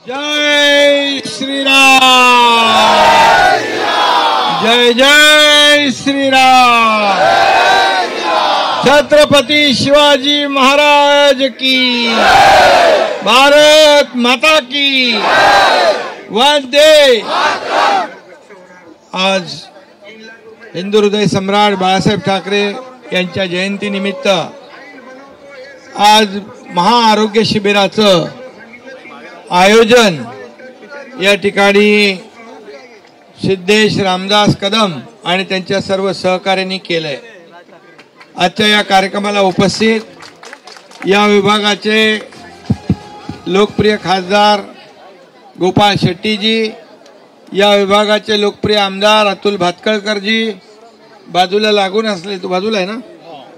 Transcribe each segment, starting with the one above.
जय श्रीराम, जय जय श्रीराम। छत्रपति शिवाजी महाराज की, भारत माता की वंदे। आज हिंदू हृदय सम्राट बाळासाहेब ठाकरे यांच्या जयंतीनिमित्त आज महाआरोग्य शिबिराचं आयोजन या ठिकाणी सिद्धेश रामदास कदम आणि त्यांच्या सर्व सहकार्यांनी केलंय। आजच्या या कार्यक्रमाला उपस्थित या विभागाचे लोकप्रिय खासदार गोपाळ शेट्टीजी, या विभागाचे लोकप्रिय आमदार अतुल भातखळकरजी, बाजूला लागून असले, तो बाजूला आहे ना,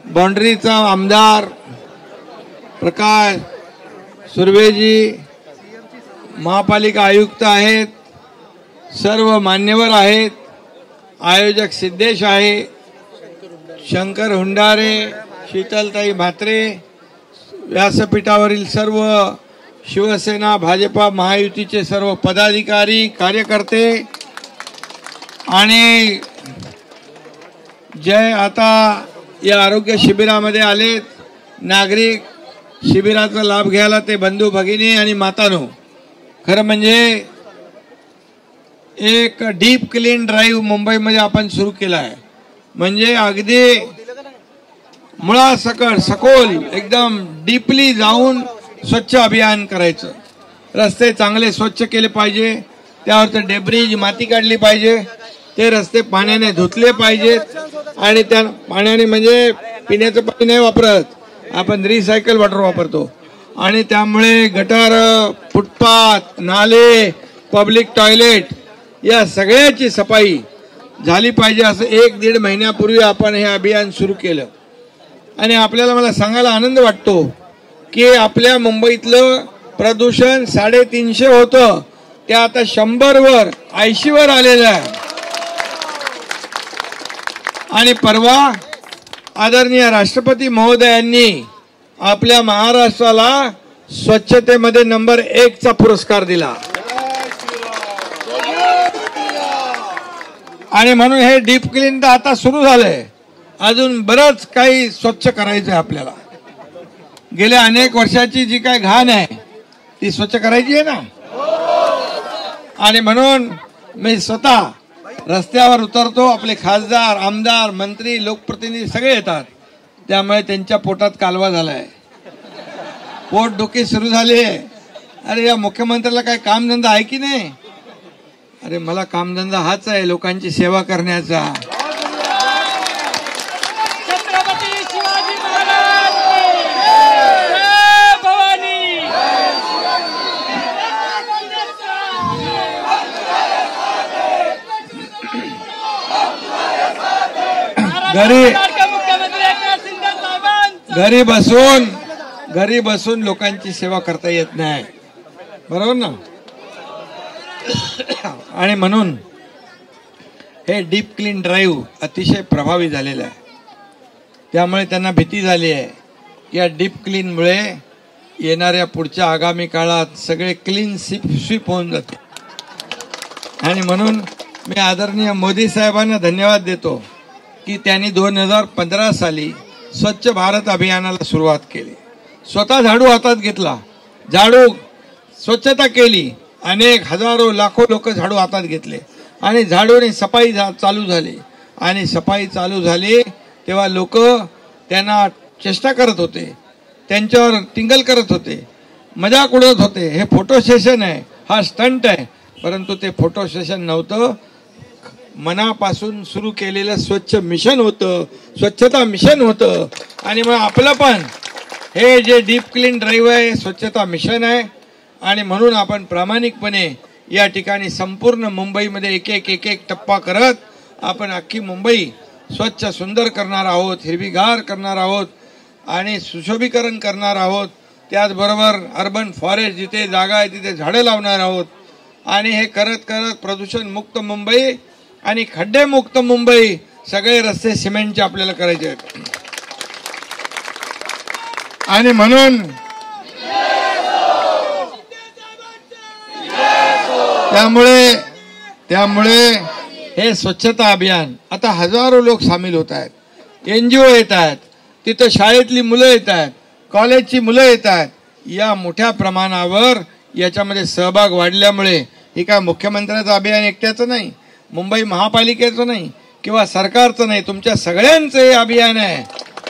बाउंड्रीचा आमदार प्रकाश सुर्वेजी, महापालिका आयुक्त आहेत, सर्व मान्यवर आहेत, आयोजक सिद्धेश आहे, शंकर हुंडारे, शीतलताई म्हात्रे, व्यासपीठावरील सर्व शिवसेना भाजपा महायुतीचे सर्व पदाधिकारी कार्यकर्ते आणि जय आता या आरोग्य शिबिरामध्ये आलेत नागरिक, शिबिराचा लाभ घ्यायला ते बंधू भगिनी आणि मातानो, खरं म्हणजे एक डीप क्लीन ड्राईव्ह मुंबईमध्ये आपण सुरू केला आहे। म्हणजे अगदी मुळासकट सखोल एकदम डीपली जाऊन स्वच्छ अभियान करायचं। रस्ते चांगले स्वच्छ केले पाहिजे, त्यावरचं डेब्रिज माती काढली पाहिजे, ते रस्ते पाण्याने धुतले पाहिजेत आणि त्या पाण्याने म्हणजे पिण्याचं पाणी नाही वापरत, आपण रिसायकल वॉटर वापरतो आणि त्यामुळे गटार, फुटपाथ, नाले, पब्लिक टॉयलेट या सगळ्याची सफाई झाली पाहिजे। असं 1-1.5 महिन्यापूर्वी आपण हे अभियान सुरू केलं आणि आपल्याला मला सांगायला आनंद वाटतो की आपल्या मुंबईतलं प्रदूषण 350 होतं, ते आता 100 वर 80 वर आलेलं आहे। आणि परवा आदरणीय राष्ट्रपती महोदयांनी आपल्या महाराष्ट्राला स्वच्छतेमध्ये नंबर 1 चा पुरस्कार दिला आणि म्हणून हे डीप क्लीन तर आता सुरू झालंय, अजून बरंच काही स्वच्छ करायचं आहे आपल्याला। गेल्या अनेक वर्षाची जी काय घाण आहे ती स्वच्छ करायची आहे ना, आणि म्हणून मी स्वतः रस्त्यावर उतरतो, आपले खासदार, आमदार, मंत्री, लोकप्रतिनिधी सगळे येतात, त्यामुळे त्यांच्या पोटात कालवा झालाय, पोटदुखी सुरू झाली आहे। अरे या मुख्यमंत्र्याला काय कामधंदा आहे की नाही? अरे मला कामधंदा हाच आहे, लोकांची सेवा करण्याचा। छत्रपती शिवाजी महाराज जय भवानी। घरी बसून लोकांची सेवा करता येत नाही, बरोबर ना? आणि म्हणून हे डीप क्लीन ड्राईव्ह अतिशय प्रभावी झालेलं आहे। त्यामुळे त्यांना भीती झाली आहे की या डीप क्लीन मुळे येणाऱ्या पुढच्या आगामी काळात सगळे क्लीन स्वीप होऊन जाते। आणि म्हणून मी आदरणीय मोदी साहेबांना धन्यवाद देतो की त्यांनी 2015 साली स्वच्छ भारत अभियानाला सुरुवात केली। स्वतः झाडू हातात घेतला, झाडू स्वच्छता केली, अनेक हजारो लाखो लोक झाडू हातात घेतले आणि झाडूने सफाई चालू झाली। आणि सफाई चालू झाली तेव्हा लोक त्यांना चेष्टा करत होते, त्यांच्यावर टिंगल करत होते, मजाक उडवत होते, हे फोटो सेशन आहे, हा स्टंट आहे। परंतु ते फोटो सेशन नव्हतं, मनापासून सुरू केलेलं स्वच्छ मिशन होतं, स्वच्छता मिशन होतं। आणि मग आपलं पण हे जे डीप क्लीन ड्राईव्ह आहे स्वच्छता मिशन आहे। आणि म्हणून आपण प्रामाणिकपणे या ठिकाणी संपूर्ण मुंबईमध्ये एक टप्पा करत आपण अख्खी मुंबई स्वच्छ सुंदर करणार आहोत, हिरवीगार करणार आहोत आणि सुशोभीकरण करणार आहोत। त्याचबरोबर अर्बन फॉरेस्ट जिथे जागा आहे तिथे झाडं लावणार आहोत आणि हे करत करत प्रदूषण मुक्त मुंबई आणि खड्डे मुक्त मुंबई, सगळे रस्ते सिमेंटचे आपल्याला करायचे आहेत। आणि म्हणून त्यामुळे हे स्वच्छता अभियान आता हजारो लोक सामील होत आहेत, NGO येत आहेत, तिथं शाळेतली मुलं येत आहेत, कॉलेजची मुलं येत आहेत. या मोठ्या प्रमाणावर याच्यामध्ये सहभाग वाढल्यामुळे हे काय मुख्यमंत्र्यांचं अभियान एकट्याचं नाही, मुंबई महापालिकेचं नाही किंवा सरकारचं नाही, तुमच्या सगळ्यांचं हे अभियान आहे.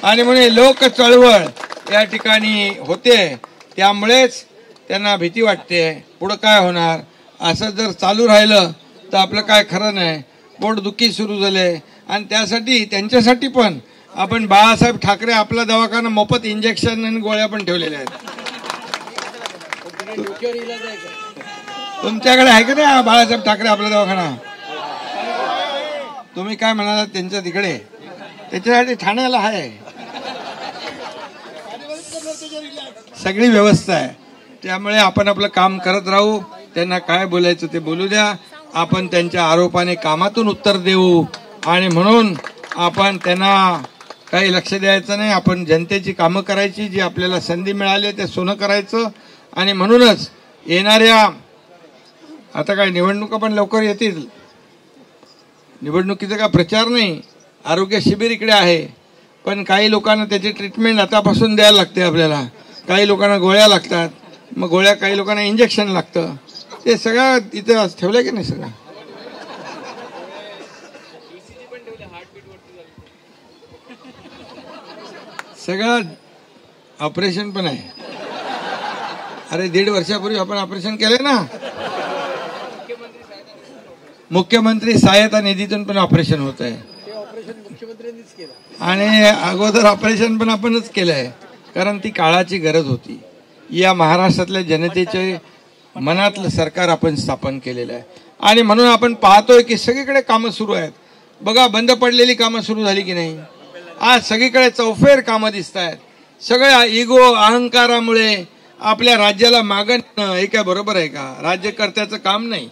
आणि म्हणून लोक चळवळ या ठिकाणी होते. त्यामुळेच त्यांना भीती वाटते पुढं काय होणार. असं जर चालू राहिलं तर आपलं काय खरं नाही. पोटदुखी सुरू झाले आणि त्यासाठी त्यांच्यासाठी पण आपण बाळासाहेब ठाकरे आपला दवाखाना मोफत इंजेक्शन आणि गोळ्या पण ठेवलेल्या आहेत. तुमच्याकडे आहे का नाही बाळासाहेब ठाकरे आपला दवाखाना? तुम्ही काय म्हणाला त्यांच्या तिकडे, त्याच्यासाठी ठाण्याला आहे सगळी व्यवस्था आहे. त्यामुळे आपण आपलं काम करत राहू. त्यांना काय बोलायचं ते बोलू द्या. आपण त्यांच्या आरोपाने कामातून उत्तर देऊ आणि म्हणून आपण त्यांना काही लक्ष द्यायचं नाही. आपण जनतेची कामं करायची, जी आपल्याला संधी मिळाली ते सोनं करायचं. आणि म्हणूनच येणाऱ्या आता काय निवडणुका पण लवकर येतील. निवडणुकीचा काय प्रचार नाही, आरोग्य शिबिर इकडे आहे. पण काही लोकांना त्याची ट्रीटमेंट आतापासून द्यायला लागते आपल्याला. काही लोकांना गोळ्या लागतात, मग गोळ्या काही लोकांना इंजेक्शन लागतं. ते सगळं इथं ठेवलं की नाही सगळं. सगळं ऑपरेशन पण आहे. अरे 1.5 वर्षापूर्वी आपण ऑपरेशन केले ना. मुख्यमंत्री सहायता निधीतून पण ऑपरेशन होत आहे. आणि अगोदर ऑपरेशन पण आपणच केलंय, कारण ती काळाची गरज होती. या महाराष्ट्रातल्या जनतेचे मनातलं सरकार आपण स्थापन केलेलं आहे. आणि म्हणून आपण पाहतोय की सगळीकडे कामं सुरू आहेत. बघा, बंद पडलेली कामं सुरू झाली की नाही. आज सगळीकडे चौफेर कामं दिसत आहेत. सगळ्या इगो अहंकारामुळे आपल्या राज्याला मागणं हे काय बरोबर आहे का? राज्यकर्त्याचं काम नाही.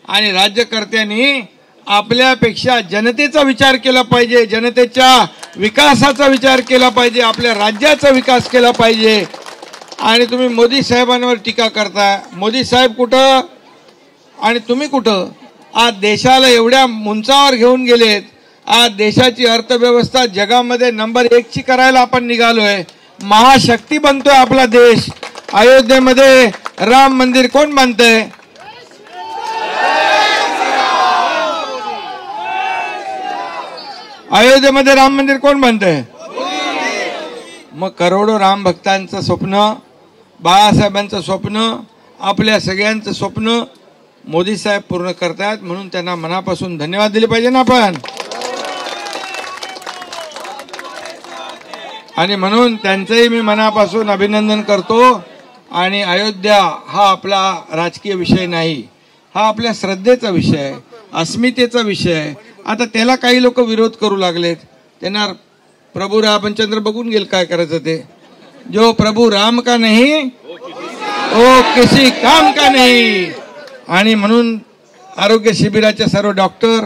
आणि राज्यकर्त्यांनी आपल्यापेक्षा जनतेचा विचार केला पाहिजे, जनतेच्या विकासाचा विचार केला पाहिजे, आपल्या राज्याचा विकास केला पाहिजे. आणि तुम्ही मोदी साहेबांवर टीका करताय. मोदी साहेब कुठं आणि तुम्ही कुठं? आज देशाला एवढ्या उंचावर घेऊन गेलेत. आज देशाची अर्थव्यवस्था जगामध्ये नंबर 1 ची करायला आपण निघालोय. महाशक्ती बनतोय आपला देश. अयोध्येमध्ये राम मंदिर कोण बांधतंय? अयोध्येमध्ये राम मंदिर कोण बांधतंय? मग करोडो राम भक्तांचं स्वप्न, बाळासाहेबांचं स्वप्न, आपल्या सगळ्यांचं स्वप्न मोदी साहेब पूर्ण करतायत. म्हणून त्यांना मनापासून धन्यवाद दिले पाहिजे ना आपण. आणि म्हणून त्यांचंही मी मनापासून अभिनंदन करतो. आणि अयोध्या हा आपला राजकीय विषय नाही, हा आपल्या श्रद्धेचा विषय आहे, अस्मितेचा विषय आहे. आता त्याला काही लोक विरोध करू लागलेत. त्यांना प्रभू रामचंद्र बघून गेल काय करायचं ते. जो प्रभू राम का नहीं वो किसी काम का नहीं. आणि म्हणून आरोग्य शिबिराचे सर्व डॉक्टर,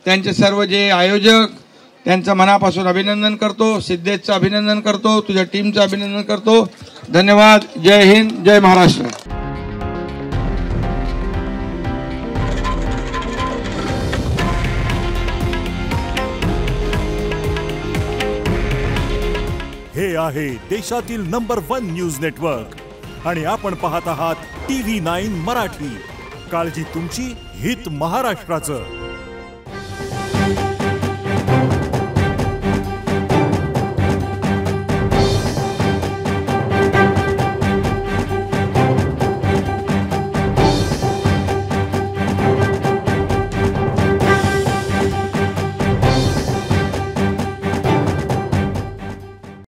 त्यांचे सर्व जे आयोजक, त्यांचं मनापासून अभिनंदन करतो. सिद्धेशचं अभिनंदन करतो, तुझ्या टीमचं अभिनंदन करतो. धन्यवाद. जय हिंद, जय महाराष्ट्र. हे आहे देशातील नंबर 1 न्यूज नेटवर्क आणि आपण पाहत आहात TV9 मराठी. काळजी तुमची, हित महाराष्ट्राचं.